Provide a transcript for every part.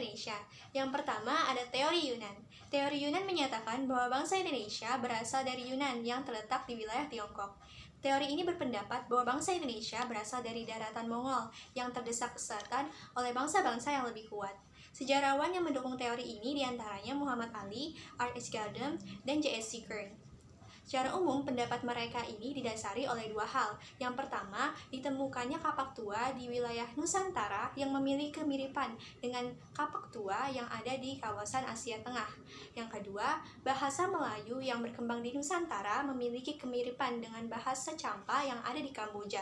Indonesia. Yang pertama ada teori Yunan. Teori Yunan menyatakan bahwa bangsa Indonesia berasal dari Yunan yang terletak di wilayah Tiongkok. Teori ini berpendapat bahwa bangsa Indonesia berasal dari daratan Mongol yang terdesak ke selatan oleh bangsa-bangsa yang lebih kuat. Sejarawan yang mendukung teori ini diantaranya Muhammad Ali, R.S. Gardner, dan J.S.C. Kern. Secara umum, pendapat mereka ini didasari oleh dua hal. Yang pertama, ditemukannya kapak tua di wilayah Nusantara yang memiliki kemiripan dengan kapak tua yang ada di kawasan Asia Tengah. Yang kedua, bahasa Melayu yang berkembang di Nusantara memiliki kemiripan dengan bahasa Champa yang ada di Kamboja.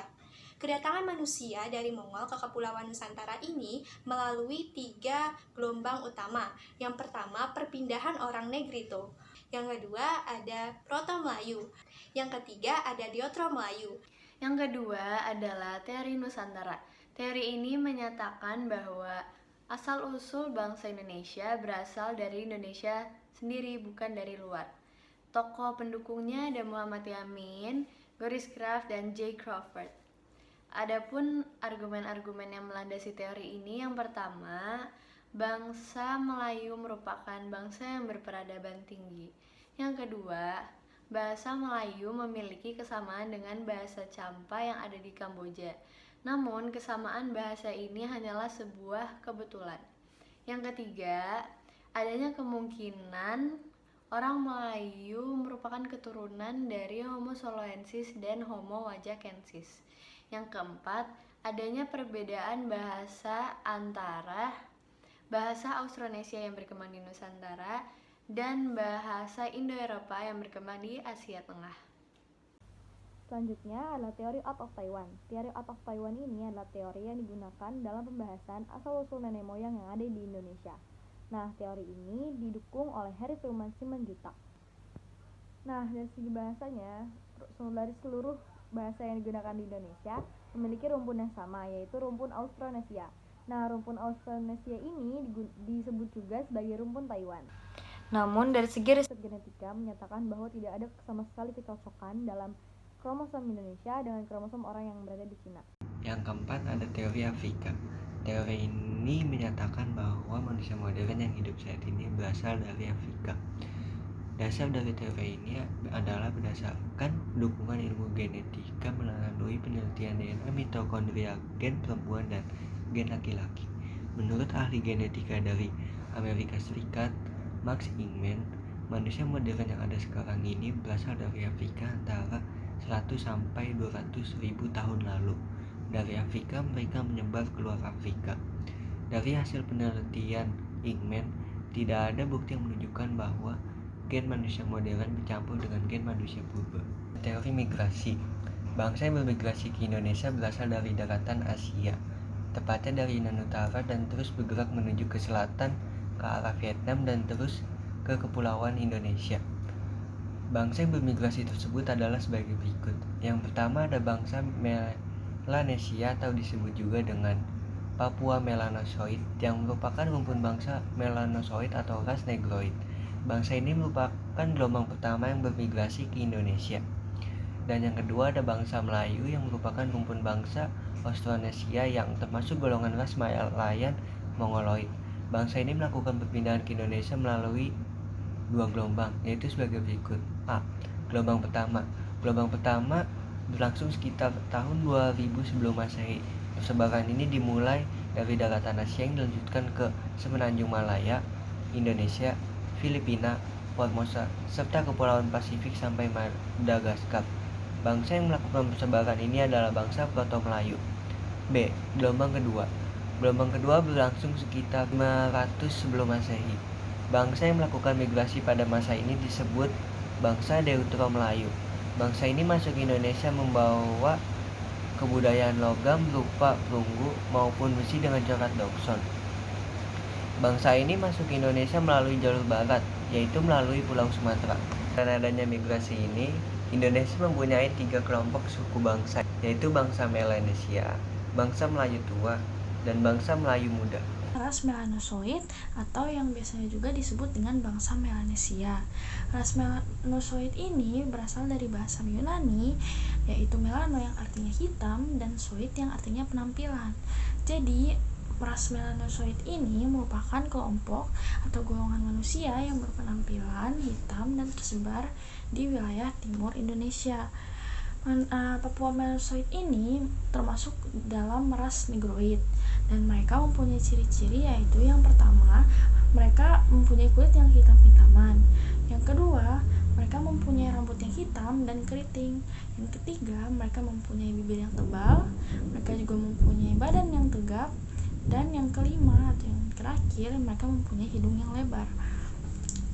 Kedatangan manusia dari Mongol ke Kepulauan Nusantara ini melalui 3 gelombang utama. Yang pertama, perpindahan orang Negrito. Yang kedua, ada Proto-Melayu. Yang ketiga, ada Diotro-Melayu. Yang kedua adalah teori Nusantara. Teori ini menyatakan bahwa asal-usul bangsa Indonesia berasal dari Indonesia sendiri, bukan dari luar. Tokoh pendukungnya ada Muhammad Yamin, Boris Kraft, dan J. Crawford. Adapun argumen-argumen yang melandasi teori ini, yang pertama, bangsa Melayu merupakan bangsa yang berperadaban tinggi. Yang kedua, bahasa Melayu memiliki kesamaan dengan bahasa Champa yang ada di Kamboja. Namun, kesamaan bahasa ini hanyalah sebuah kebetulan. Yang ketiga, adanya kemungkinan orang Melayu merupakan keturunan dari Homo soloensis dan Homo wajakensis. Yang keempat, adanya perbedaan bahasa antara bahasa Austronesia yang berkembang di Nusantara dan bahasa Indo-Eropa yang berkembang di Asia Tengah. Selanjutnya adalah teori out of Taiwan. Teori out of Taiwan ini adalah teori yang digunakan dalam pembahasan asal-usul nenek moyang yang ada di Indonesia. Nah, teori ini didukung oleh Harry Truman Simanjuntak. Nah, dari segi bahasanya, dari seluruh bahasa yang digunakan di Indonesia memiliki rumpun yang sama, yaitu rumpun Austronesia. Nah, rumpun Austronesia ini disebut juga sebagai rumpun Taiwan. Namun, dari segi riset genetika menyatakan bahwa tidak ada sama sekali kecocokan dalam kromosom Indonesia dengan kromosom orang yang berada di Cina. Yang keempat ada teori Afrika. Teori ini menyatakan bahwa manusia modern yang hidup saat ini berasal dari Afrika. Dasar dari teori ini adalah berdasarkan dukungan ilmu genetika melalui penelitian DNA mitokondria gen perempuan dan gen laki-laki. Menurut ahli genetika dari Amerika Serikat, Max Ingman, manusia modern yang ada sekarang ini berasal dari Afrika antara 100 sampai 200 ribu tahun lalu. Dari Afrika mereka menyebar keluar Afrika. Dari hasil penelitian Ingman, tidak ada bukti yang menunjukkan bahwa gen manusia modern bercampur dengan gen manusia purba. Teori migrasi. Bangsa yang bermigrasi ke Indonesia berasal dari daratan Asia, tepatnya dari Yunan Utara dan terus bergerak menuju ke selatan ke arah Vietnam dan terus ke kepulauan Indonesia. Bangsa yang bermigrasi tersebut adalah sebagai berikut. Yang pertama ada bangsa Melanesia atau disebut juga dengan Papua Melanosoid yang merupakan rumpun bangsa Melanosoid atau ras Negroid. Bangsa ini merupakan gelombang pertama yang bermigrasi ke Indonesia. Dan yang kedua ada bangsa Melayu yang merupakan rumpun bangsa Austronesia yang termasuk golongan ras Malayan Mongoloid. Bangsa ini melakukan perpindahan ke Indonesia melalui 2 gelombang, yaitu sebagai berikut. A. Gelombang pertama. Gelombang pertama berlangsung sekitar tahun 2000 sebelum Masehi. Persebaran ini dimulai dari daratan Asia yang dilanjutkan ke semenanjung Malaya, Indonesia, Filipina, Formosa, serta kepulauan Pasifik sampai Madagaskar. Bangsa yang melakukan persebaran ini adalah bangsa Proto-Melayu. B. Gelombang kedua. Gelombang kedua berlangsung sekitar 500 sebelum Masehi. Bangsa yang melakukan migrasi pada masa ini disebut bangsa Deutero-Melayu. Bangsa ini masuk ke Indonesia membawa kebudayaan logam berupa perunggu maupun besi dengan corak Dokson. Bangsa ini masuk ke Indonesia melalui jalur barat, yaitu melalui Pulau Sumatera. Dengan adanya migrasi ini, Indonesia mempunyai 3 kelompok suku bangsa, yaitu bangsa Melanesia, bangsa Melayu tua, dan bangsa Melayu muda. Ras Melanosoid atau yang biasanya juga disebut dengan bangsa Melanesia. Ras Melanosoid ini berasal dari bahasa Yunani, yaitu melano yang artinya hitam dan soid yang artinya penampilan. Jadi ras melanosoid ini merupakan kelompok atau golongan manusia yang berpenampilan hitam dan tersebar di wilayah timur Indonesia. Papua melanosoid ini termasuk dalam ras negroid dan mereka mempunyai ciri-ciri, yaitu yang pertama, mereka mempunyai kulit yang hitam-hitaman. Yang kedua, mereka mempunyai rambut yang hitam dan keriting. Yang ketiga, mereka mempunyai bibir yang tebal. Mereka juga mempunyai badan yang tegap. Dan yang kelima atau yang terakhir, mereka mempunyai hidung yang lebar.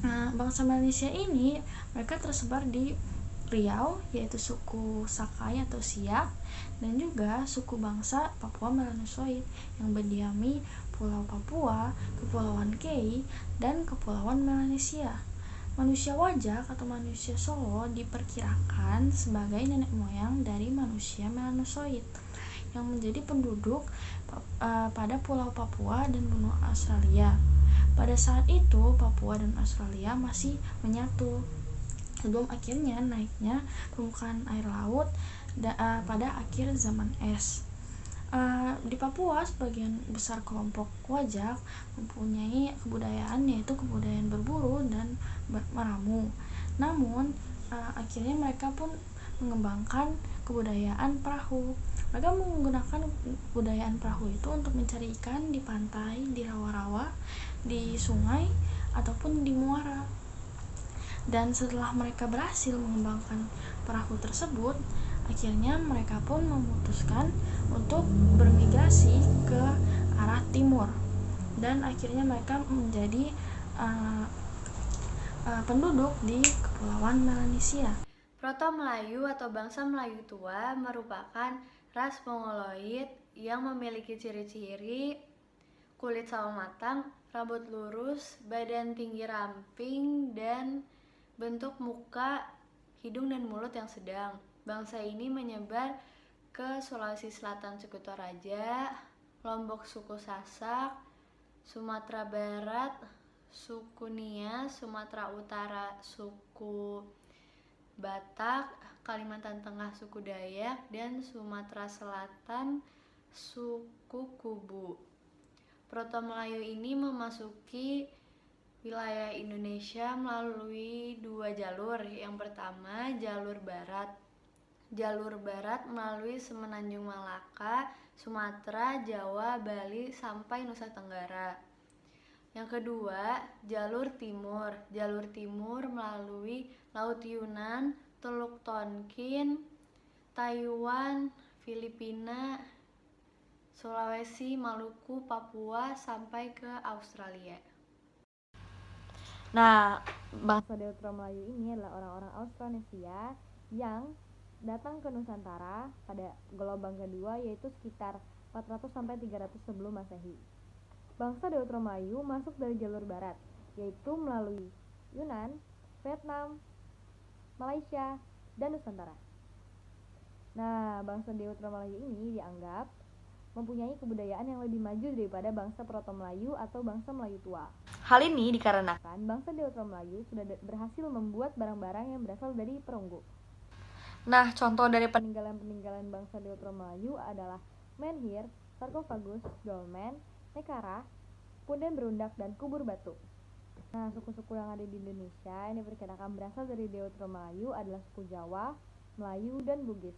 Nah, bangsa Melanesia ini mereka tersebar di Riau, yaitu suku Sakai atau Siak, dan juga suku bangsa Papua Melanosoid yang berdiami Pulau Papua, Kepulauan Kei, dan Kepulauan Melanesia. Manusia wajak atau manusia Solo diperkirakan sebagai nenek moyang dari manusia Melanosoid yang menjadi penduduk pada Pulau Papua dan benua Australia. Pada saat itu, Papua dan Australia masih menyatu sebelum akhirnya naiknya permukaan air laut pada akhir zaman es. Di Papua, sebagian besar kelompok wajak mempunyai kebudayaan, yaitu kebudayaan berburu dan meramu. Namun, akhirnya mereka pun mengembangkan kebudayaan perahu. Mereka menggunakan kebudayaan perahu itu untuk mencari ikan di pantai, di rawa-rawa, di sungai, ataupun di muara. Dan setelah mereka berhasil mengembangkan perahu tersebut, akhirnya mereka pun memutuskan untuk bermigrasi ke arah timur, dan akhirnya mereka menjadi penduduk di Kepulauan Melanesia. Proto-Melayu atau bangsa Melayu tua merupakan ras Mongoloid yang memiliki ciri-ciri kulit sawo matang, rambut lurus, badan tinggi ramping, dan bentuk muka, hidung dan mulut yang sedang. Bangsa ini menyebar ke Sulawesi Selatan suku Toraja, Lombok suku Sasak, Sumatera Barat suku Nias, Sumatera Utara suku Batak, Kalimantan Tengah suku Dayak, dan Sumatera Selatan suku Kubu. Proto-Melayu ini memasuki wilayah Indonesia melalui dua jalur. Yang pertama, jalur barat. Jalur barat melalui Semenanjung Malaka, Sumatera, Jawa, Bali, sampai Nusa Tenggara. Yang kedua, jalur timur. Jalur timur melalui Laut Yunan, Teluk Tonkin, Taiwan, Filipina, Sulawesi, Maluku, Papua, sampai ke Australia. Nah, bangsa Deutero Melayu ini adalah orang-orang Austronesia yang datang ke Nusantara pada gelombang kedua, yaitu sekitar 400 sampai 300 sebelum Masehi. Bangsa Deutero Melayu masuk dari jalur barat, yaitu melalui Yunan, Vietnam, Malaysia, dan Nusantara. Nah, bangsa Deutero Melayu ini dianggap mempunyai kebudayaan yang lebih maju daripada bangsa Proto-Melayu atau bangsa Melayu tua. Hal ini dikarenakan bangsa Deutero Melayu sudah berhasil membuat barang-barang yang berasal dari perunggu. Nah, contoh dari peninggalan-peninggalan bangsa Deutero Melayu adalah menhir, sarkofagus, dolmen, nekara, punden berundak, dan kubur batu. Nah, suku-suku yang ada di Indonesia yang diperkirakan berasal dari Deutero Melayu adalah suku Jawa, Melayu, dan Bugis.